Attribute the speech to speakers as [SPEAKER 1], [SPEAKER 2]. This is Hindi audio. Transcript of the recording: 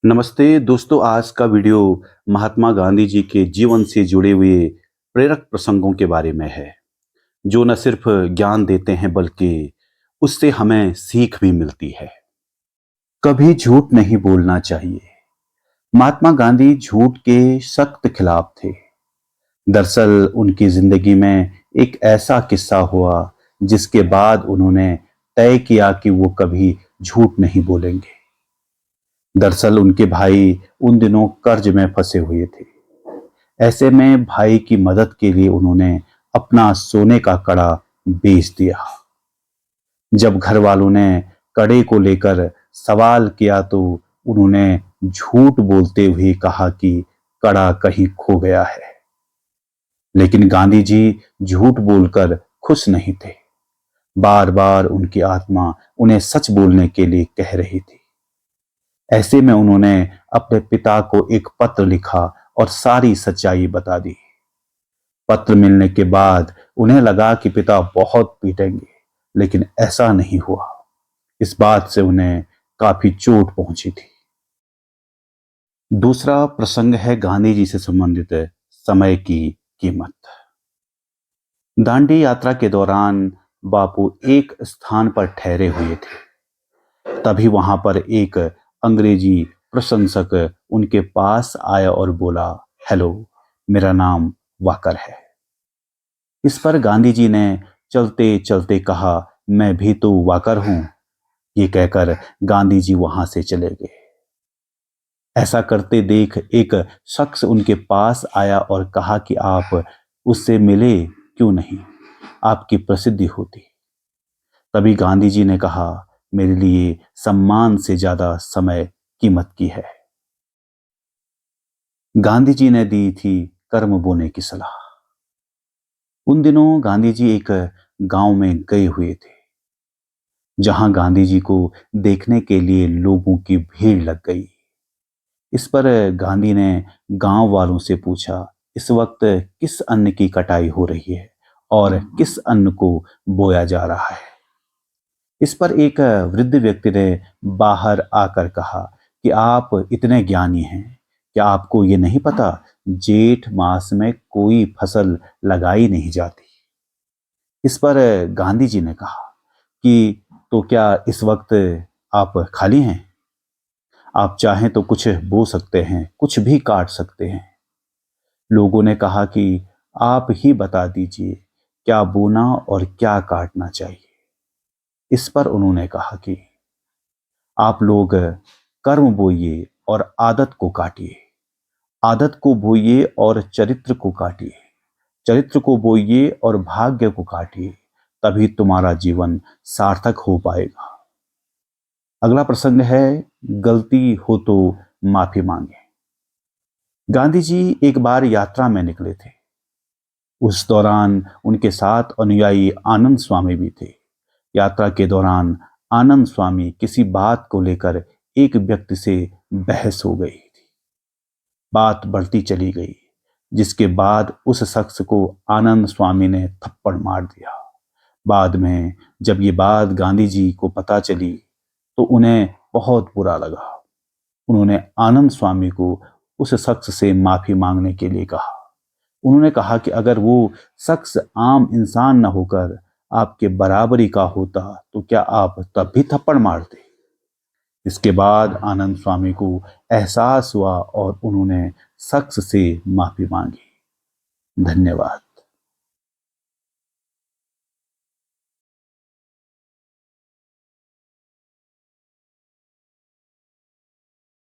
[SPEAKER 1] नमस्ते दोस्तों, आज का वीडियो महात्मा गांधी जी के जीवन से जुड़े हुए प्रेरक प्रसंगों के बारे में है, जो न सिर्फ ज्ञान देते हैं बल्कि उससे हमें सीख भी मिलती है। कभी झूठ नहीं बोलना चाहिए। महात्मा गांधी झूठ के सख्त खिलाफ थे। दरअसल उनकी जिंदगी में एक ऐसा किस्सा हुआ जिसके बाद उन्होंने तय किया कि वो कभी झूठ नहीं बोलेंगे। दरअसल उनके भाई उन दिनों कर्ज में फंसे हुए थे। ऐसे में भाई की मदद के लिए उन्होंने अपना सोने का कड़ा बेच दिया। जब घर वालों ने कड़े को लेकर सवाल किया तो उन्होंने झूठ बोलते हुए कहा कि कड़ा कहीं खो गया है। लेकिन गांधी जी झूठ बोलकर खुश नहीं थे। बार बार उनकी आत्मा उन्हें सच बोलने के लिए कह रही थी। ऐसे में उन्होंने अपने पिता को एक पत्र लिखा और सारी सच्चाई बता दी। पत्र मिलने के बाद उन्हें लगा कि पिता बहुत पीटेंगे, लेकिन ऐसा नहीं हुआ। इस बात से उन्हें काफी चोट पहुंची थी। दूसरा प्रसंग है गांधी जी से संबंधित समय की कीमत। दांडी यात्रा के दौरान बापू एक स्थान पर ठहरे हुए थे। तभी वहां पर एक अंग्रेजी प्रशंसक उनके पास आया और बोला, हेलो, मेरा नाम वाकर है। इस पर गांधी जी ने चलते चलते कहा, मैं भी तो वाकर हूं। ये कहकर गांधी जी वहां से चले गए। ऐसा करते देख एक शख्स उनके पास आया और कहा कि आप उससे मिले क्यों नहीं, आपकी प्रसिद्धि होती। तभी गांधी जी ने कहा, मेरे लिए सम्मान से ज्यादा समय कीमत की है। गांधी जी ने दी थी कर्म बोने की सलाह। उन दिनों गांधी जी एक गांव में गए हुए थे, जहां गांधी जी को देखने के लिए लोगों की भीड़ लग गई। इस पर गांधी ने गांव वालों से पूछा, इस वक्त किस अन्न की कटाई हो रही है और किस अन्न को बोया जा रहा है। इस पर एक वृद्ध व्यक्ति ने बाहर आकर कहा कि आप इतने ज्ञानी हैं, क्या आपको ये नहीं पता जेठ मास में कोई फसल लगाई नहीं जाती। इस पर गांधी जी ने कहा कि तो क्या इस वक्त आप खाली हैं? आप चाहें तो कुछ बो सकते हैं, कुछ भी काट सकते हैं। लोगों ने कहा कि आप ही बता दीजिए क्या बोना और क्या काटना चाहिए। इस पर उन्होंने कहा कि आप लोग कर्म बोइए और आदत को काटिए, आदत को बोइए और चरित्र को काटिए, चरित्र को बोइए और भाग्य को काटिए, तभी तुम्हारा जीवन सार्थक हो पाएगा। अगला प्रसंग है, गलती हो तो माफी मांगे। गांधी जी एक बार यात्रा में निकले थे। उस दौरान उनके साथ अनुयायी आनंद स्वामी भी थे। यात्रा के दौरान आनंद स्वामी किसी बात को लेकर एक व्यक्ति से बहस हो गई थी। बात बढ़ती चली गई, जिसके बाद उस शख्स को आनंद स्वामी ने थप्पड़ मार दिया। बाद में जब ये बात गांधी जी को पता चली तो उन्हें बहुत बुरा लगा। उन्होंने आनंद स्वामी को उस शख्स से माफी मांगने के लिए कहा। उन्होंने कहा कि अगर वो शख्स आम इंसान न होकर आपके बराबरी का होता तो क्या आप तब भी थप्पड़ मारते। इसके बाद आनंद स्वामी को एहसास हुआ और उन्होंने शख्स से माफी मांगी। धन्यवाद।